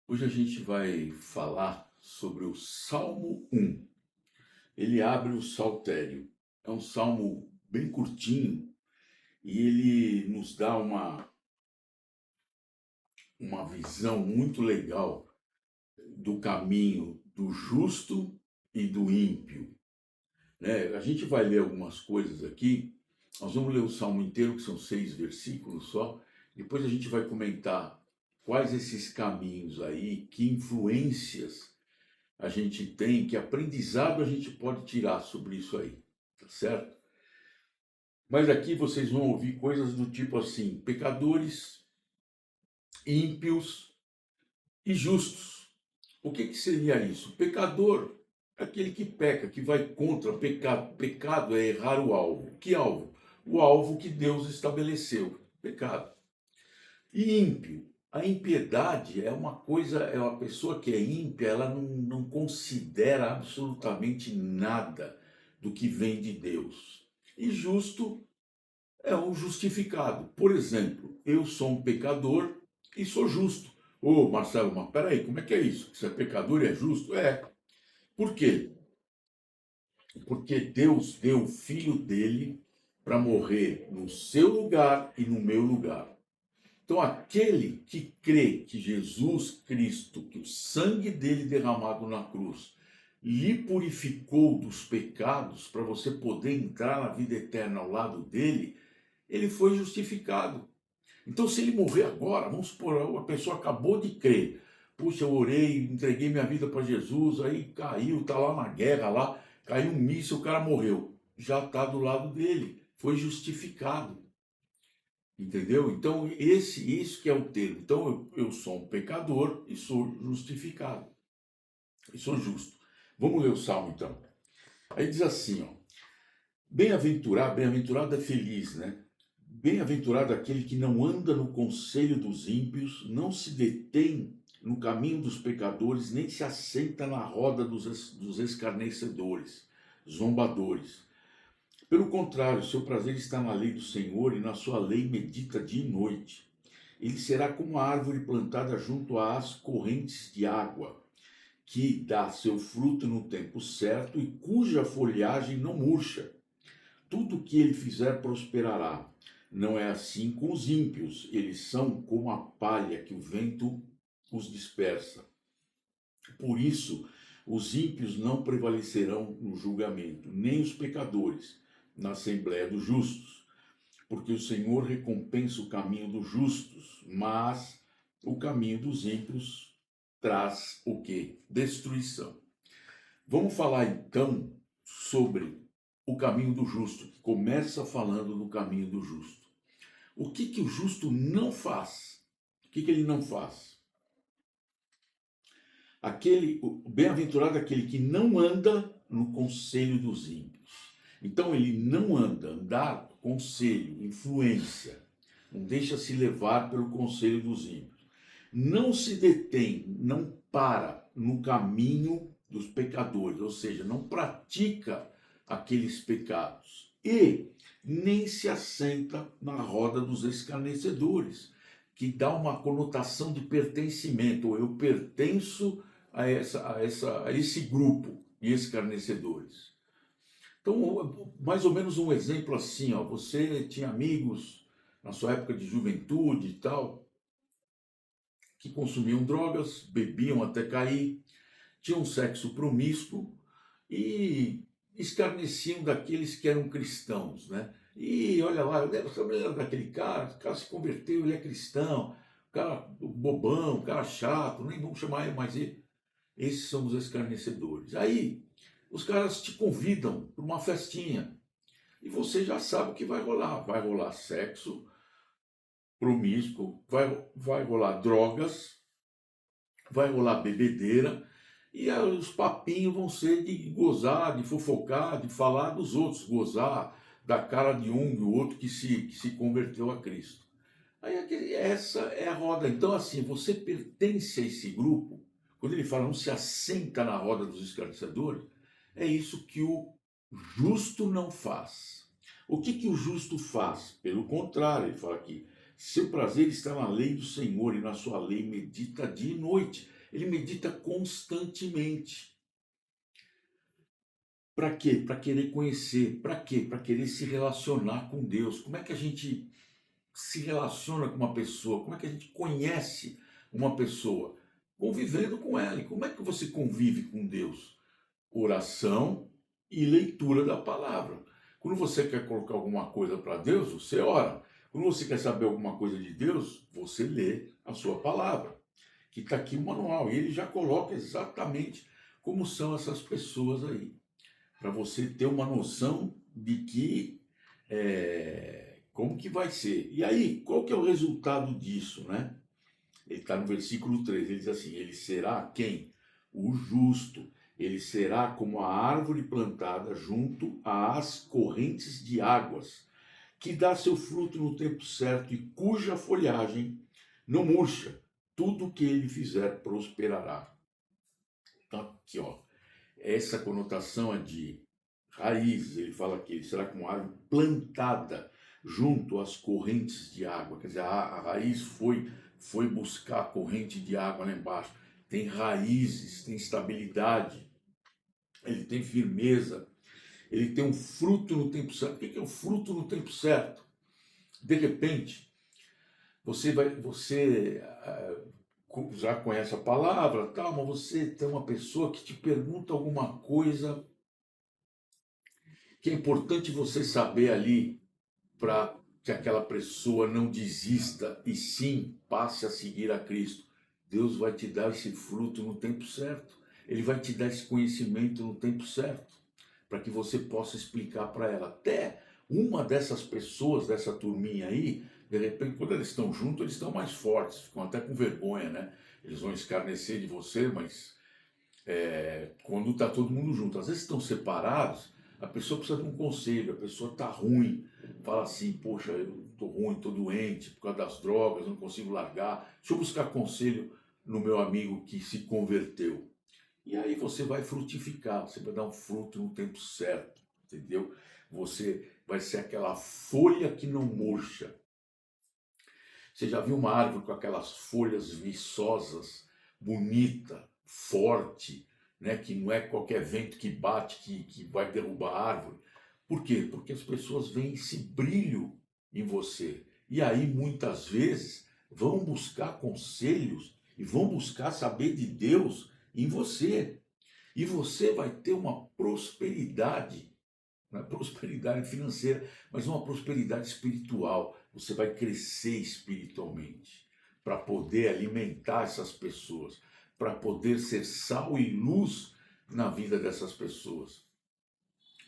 Hoje a gente vai falar sobre o Salmo 1. Ele abre o saltério. É um salmo bem curtinho e ele nos dá uma visão muito legal do caminho do justo e do ímpio, né? A gente vai ler algumas coisas aqui. Nós vamos ler o salmo inteiro, que são 6 versículos só. Depois a gente vai comentar quais esses caminhos aí, que influências a gente tem, que aprendizado a gente pode tirar sobre isso aí, tá certo? Mas aqui vocês vão ouvir coisas do tipo assim: pecadores, ímpios e justos. O que seria isso? Pecador é aquele que peca, que vai contra o pecado. Pecado é errar o alvo. Que alvo? O alvo que Deus estabeleceu. Pecado. E ímpio. A impiedade é uma coisa, é uma pessoa que é ímpia, ela não considera absolutamente nada do que vem de Deus. E justo é um justificado. Por exemplo, eu sou um pecador e sou justo. Ô, Marcelo, mas peraí, como é que é isso? Você é pecador e é justo? É. Por quê? Porque Deus deu o filho dele para morrer no seu lugar e no meu lugar. Então, aquele que crê que Jesus Cristo, que o sangue dele derramado na cruz, lhe purificou dos pecados para você poder entrar na vida eterna ao lado dele, ele foi justificado. Então, se ele morrer agora, vamos supor, a pessoa acabou de crer. Puxa, eu orei, entreguei minha vida para Jesus, aí caiu, está lá na guerra, lá, caiu um míssil, o cara morreu. Já está do lado dele, foi justificado. Entendeu? Então, isso que é o termo. Então, eu sou um pecador e sou justificado. E sou justo. Vamos ler o Salmo, então. Aí diz assim, ó. Bem-aventurado, bem-aventurado é feliz, né? Bem-aventurado aquele que não anda no conselho dos ímpios, não se detém no caminho dos pecadores, nem se assenta na roda dos escarnecedores, zombadores. Pelo contrário, seu prazer está na lei do Senhor e na sua lei medita dia e noite. Ele será como a árvore plantada junto às correntes de água, que dá seu fruto no tempo certo e cuja folhagem não murcha. Tudo que ele fizer prosperará. Não é assim com os ímpios, eles são como a palha que o vento os dispersa. Por isso, os ímpios não prevalecerão no julgamento, nem os pecadores na assembléia dos justos, porque o Senhor recompensa o caminho dos justos, mas o caminho dos ímpios traz o quê? Destruição. Vamos falar então sobre o caminho do justo, que começa falando do caminho do justo. O que o justo não faz? O que ele não faz? O bem-aventurado é aquele que não anda no conselho dos ímpios. Então ele não anda, andar, conselho, influência, não deixa se levar pelo conselho dos ímpios. Não se detém, não para no caminho dos pecadores, ou seja, não pratica aqueles pecados. E nem se assenta na roda dos escarnecedores, que dá uma conotação de pertencimento, ou eu pertenço a esse grupo de escarnecedores. Então, mais ou menos um exemplo assim, ó, você tinha amigos na sua época de juventude e tal, que consumiam drogas, bebiam até cair, tinham sexo promíscuo e escarneciam daqueles que eram cristãos, né? E olha lá, eu lembro daquele cara, o cara se converteu, ele é cristão, o cara bobão, o cara chato, nem vamos chamar ele mais ele. Esses são os escarnecedores. Aí, os caras te convidam para uma festinha e você já sabe o que vai rolar. Vai rolar sexo promíscuo, vai rolar drogas, vai rolar bebedeira e os papinhos vão ser de gozar, de fofocar, de falar dos outros, gozar da cara de um e o outro que se converteu a Cristo. Aí essa é a roda. Então, assim, você pertence a esse grupo. Quando ele fala não se assenta na roda dos escarnecedores, é isso que o justo não faz. O que o justo faz? Pelo contrário, ele fala aqui, Seu prazer está na lei do Senhor e na sua lei medita dia e noite. Ele medita constantemente. Para quê? Para querer conhecer. Para quê? Para querer se relacionar com Deus. Como é que a gente se relaciona com uma pessoa? Como é que a gente conhece uma pessoa? Convivendo com ela. E como é que você convive com Deus? Oração e leitura da palavra. Quando você quer colocar alguma coisa para Deus, você ora. Quando você quer saber alguma coisa de Deus, você lê a sua palavra, que está aqui o manual. E ele já coloca exatamente como são essas pessoas aí, para você ter uma noção de que como que vai ser. E aí, qual que é o resultado disso, né? Ele está no versículo 3, ele diz assim, ele será quem? O justo. Ele será como a árvore plantada junto às correntes de águas, que dá seu fruto no tempo certo e cuja folhagem não murcha. Tudo que ele fizer prosperará. Então, aqui, ó, essa conotação é de raiz. Ele fala que ele será como uma árvore plantada junto às correntes de água. Quer dizer, a raiz foi buscar a corrente de água lá embaixo. Tem raízes, tem estabilidade, ele tem firmeza, ele tem um fruto no tempo certo. O que é o fruto no tempo certo? De repente, você já conhece a palavra, tal, mas você tem uma pessoa que te pergunta alguma coisa que é importante você saber ali para que aquela pessoa não desista e sim passe a seguir a Cristo. Deus vai te dar esse fruto no tempo certo. Ele vai te dar esse conhecimento no tempo certo, para que você possa explicar para ela. Até uma dessas pessoas, dessa turminha aí, de repente, quando eles estão juntos, eles estão mais fortes, ficam até com vergonha, né? Eles vão escarnecer de você, mas quando está todo mundo junto. Às vezes estão separados, a pessoa precisa de um conselho, a pessoa está ruim, fala assim, poxa, eu estou ruim, estou doente por causa das drogas, não consigo largar, deixa eu buscar conselho no meu amigo que se converteu. E aí você vai frutificar, você vai dar um fruto no tempo certo, entendeu? Você vai ser aquela folha que não murcha. Você já viu uma árvore com aquelas folhas viçosas, bonita, forte, né? Que não é qualquer vento que bate que vai derrubar a árvore. Por quê? Porque as pessoas veem esse brilho em você. E aí, muitas vezes, vão buscar conselhos e vão buscar saber de Deus em você. E você vai ter uma prosperidade, não é prosperidade financeira, mas uma prosperidade espiritual. Você vai crescer espiritualmente para poder alimentar essas pessoas, para poder ser sal e luz na vida dessas pessoas.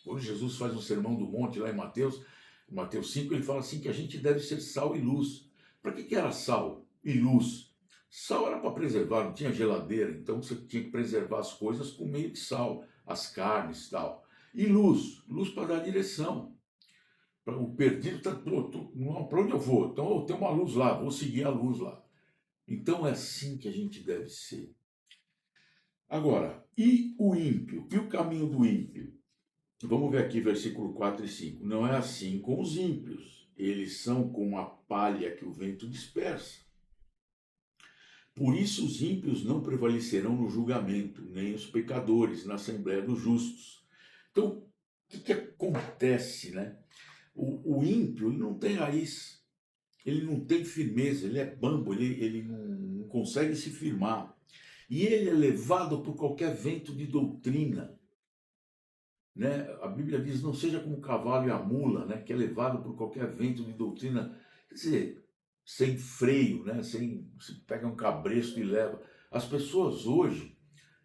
Quando Jesus faz um sermão do monte lá em Mateus 5, ele fala assim que a gente deve ser sal e luz. Para que era sal e luz? Sal era para preservar, não tinha geladeira, então você tinha que preservar as coisas com meio de sal, as carnes e tal. E luz, luz para dar direção. O perdido está, para onde eu vou? Então tem uma luz lá, vou seguir a luz lá. Então é assim que a gente deve ser. Agora, e o ímpio? E o caminho do ímpio? Vamos ver aqui versículo 4 e 5. Não é assim com os ímpios. Eles são como a palha que o vento dispersa. Por isso os ímpios não prevalecerão no julgamento, nem os pecadores na assembleia dos justos. Então, o que acontece, né? O ímpio ele não tem raiz, ele não tem firmeza, ele é bambo, ele não consegue se firmar. E ele é levado por qualquer vento de doutrina, né? A Bíblia diz, não seja como o cavalo e a mula, né? Que é levado por qualquer vento de doutrina, quer dizer, sem freio, né? Se pega um cabresto e leva. As pessoas hoje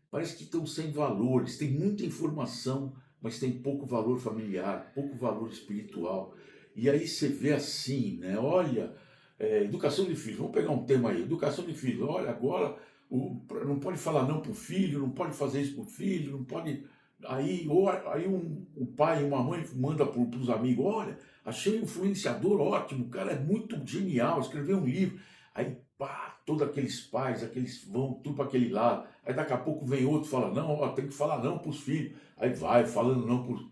parece que estão sem valores, tem muita informação, mas tem pouco valor familiar, pouco valor espiritual. E aí você vê assim, né? Olha, educação de filhos, vamos pegar um tema aí, educação de filhos, olha, agora não pode falar não para o filho, não pode fazer isso para o filho, não pode. Aí um pai e uma mãe manda para os amigos, olha, achei um influenciador ótimo, o cara é muito genial, escreveu um livro. Aí pá, todos aqueles pais, aqueles vão tudo para aquele lado. Aí daqui a pouco vem outro e fala, não, ó, tem que falar não para os filhos. Aí vai falando não para os...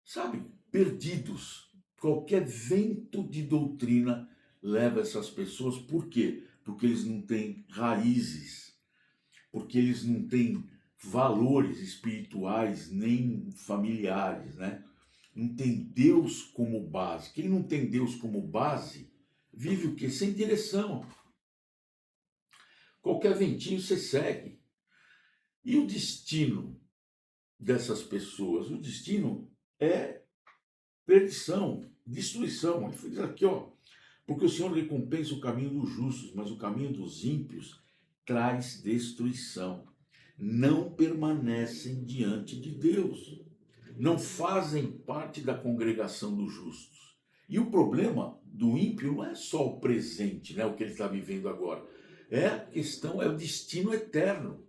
Sabe, perdidos. Qualquer vento de doutrina leva essas pessoas, por quê? Porque eles não têm raízes, porque eles não têm valores espirituais nem familiares, né? Não tem Deus como base. Quem não tem Deus como base, vive o quê? Sem direção. Qualquer ventinho você segue. E o destino dessas pessoas? O destino é perdição, destruição. Ele diz aqui, ó, porque o Senhor recompensa o caminho dos justos, mas o caminho dos ímpios traz destruição. Não permanecem diante de Deus. Não fazem parte da congregação dos justos. E o problema do ímpio não é só o presente, né, o que ele está vivendo agora. É a questão, é o destino eterno.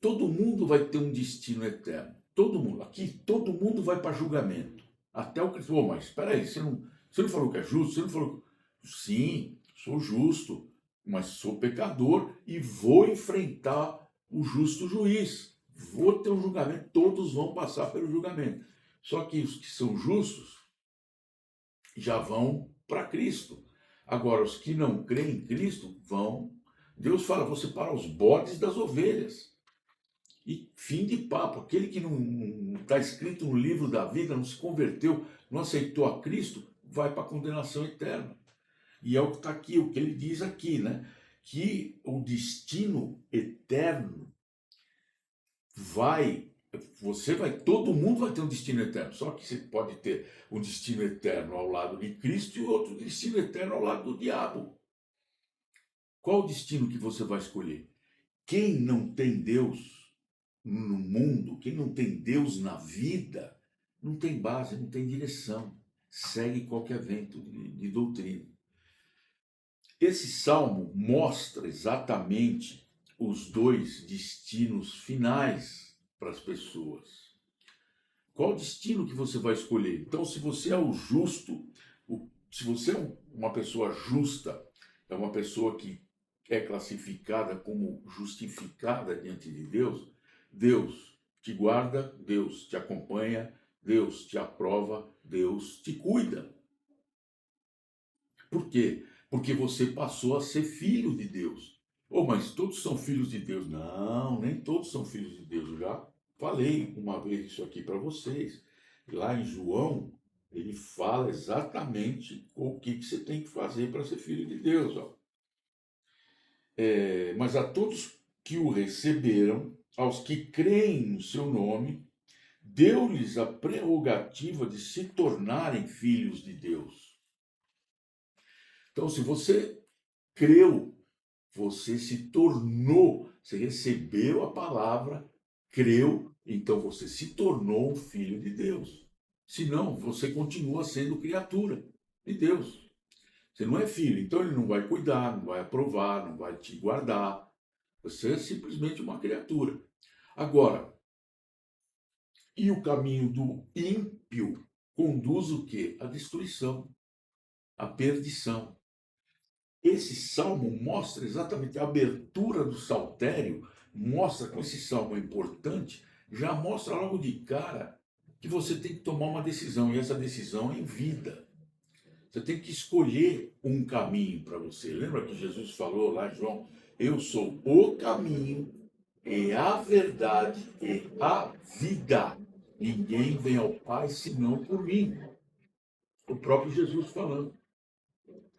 Todo mundo vai ter um destino eterno. Todo mundo. Aqui, todo mundo vai para julgamento. Até o Cristo. Oh, mas espera aí, você não falou que é justo? Você não falou que... Sim, sou justo, mas sou pecador e vou enfrentar o justo juiz. Vou ter um julgamento, todos vão passar pelo julgamento. Só que os que são justos já vão para Cristo. Agora, os que não creem em Cristo vão... Deus fala, vou separar os bodes das ovelhas. E fim de papo, aquele que não está escrito no livro da vida, não se converteu, não aceitou a Cristo, vai para a condenação eterna. E é o que está aqui, o que ele diz aqui, né? Que o destino eterno todo mundo vai ter um destino eterno, só que você pode ter um destino eterno ao lado de Cristo e outro destino eterno ao lado do diabo. Qual o destino que você vai escolher? Quem não tem Deus no mundo, quem não tem Deus na vida, não tem base, não tem direção, segue qualquer vento de doutrina. Esse salmo mostra exatamente os dois destinos finais para as pessoas. Qual o destino que você vai escolher? Então, se você é o justo, se você é uma pessoa justa, é uma pessoa que é classificada como justificada diante de Deus, Deus te guarda, Deus te acompanha, Deus te aprova, Deus te cuida. Por quê? Porque você passou a ser filho de Deus. Oh, mas todos são filhos de Deus. Não, nem todos são filhos de Deus. Eu já falei uma vez isso aqui para vocês. Lá em João, ele fala exatamente o que você tem que fazer para ser filho de Deus. Ó. Mas a todos que o receberam, aos que creem no seu nome, deu-lhes a prerrogativa de se tornarem filhos de Deus. Então, se você creu, você se tornou, você recebeu a palavra, creu, então você se tornou um filho de Deus. Senão, você continua sendo criatura de Deus. Você não é filho, então ele não vai cuidar, não vai aprovar, não vai te guardar. Você é simplesmente uma criatura. Agora, e o caminho do ímpio conduz o quê? A destruição, a perdição. Esse salmo mostra exatamente a abertura do saltério, mostra que esse salmo é importante, já mostra logo de cara que você tem que tomar uma decisão, e essa decisão é em vida. Você tem que escolher um caminho para você. Lembra que Jesus falou lá, João? Eu sou o caminho, e a verdade e a vida. Ninguém vem ao Pai senão por mim. O próprio Jesus falando.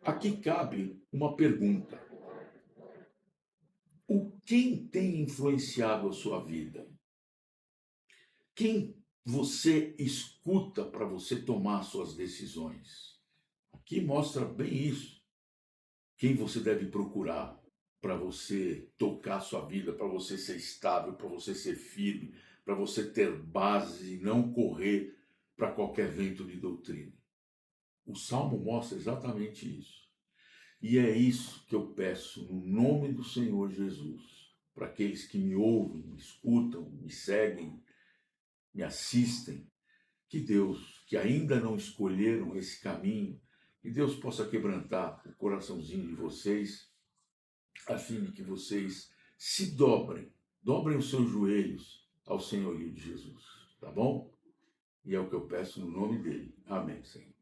Aqui cabe uma pergunta. Quem tem influenciado a sua vida? Quem você escuta para você tomar suas decisões? Aqui mostra bem isso. Quem você deve procurar para você tocar a sua vida, para você ser estável, para você ser firme, para você ter base e não correr para qualquer vento de doutrina. O Salmo mostra exatamente isso. E é isso que eu peço no nome do Senhor Jesus, para aqueles que me ouvem, me escutam, me seguem, me assistem, que Deus, que ainda não escolheram esse caminho, que Deus possa quebrantar o coraçãozinho de vocês, a fim de que vocês se dobrem os seus joelhos ao senhorio de Jesus, tá bom? E é o que eu peço no nome dele. Amém, Senhor.